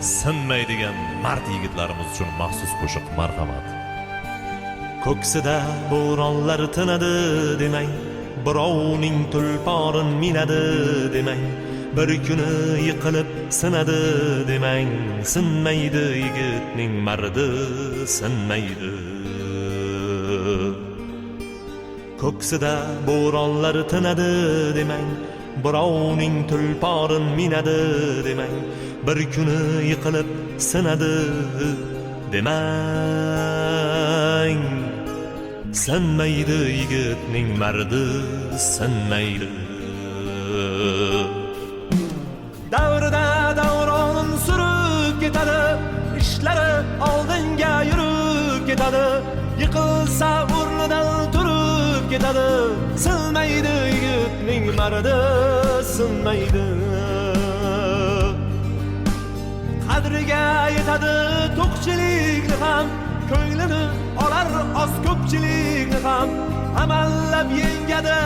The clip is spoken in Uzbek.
sinmaydigan mard yigitlarimiz uchun maxsus qo'shiq marhamat. Ko'ksida bo'ronlar tinadi demang, birovning tulporin minadi demang, bir kuni yiqilib sinadi demang, sinmaydi yigitning mardi sinmaydi. Ko'ksida bo'ronlar tinadi demang, birovning tulporin minadi demang, bir kuni yiqilib sinadi demang, sinmaydi yigitning mardi sinmaydi. Davrida davron surib ketadi, ishlari oldinga yurib ketadi, yiqilsa o'rnidan turib ketadi, sinmaydi yigitning mardi sinmaydi. Qadriga yetadi to'qchilikni ham, ko'nglini olar oz ko'pchilikni ham, amallab yengadi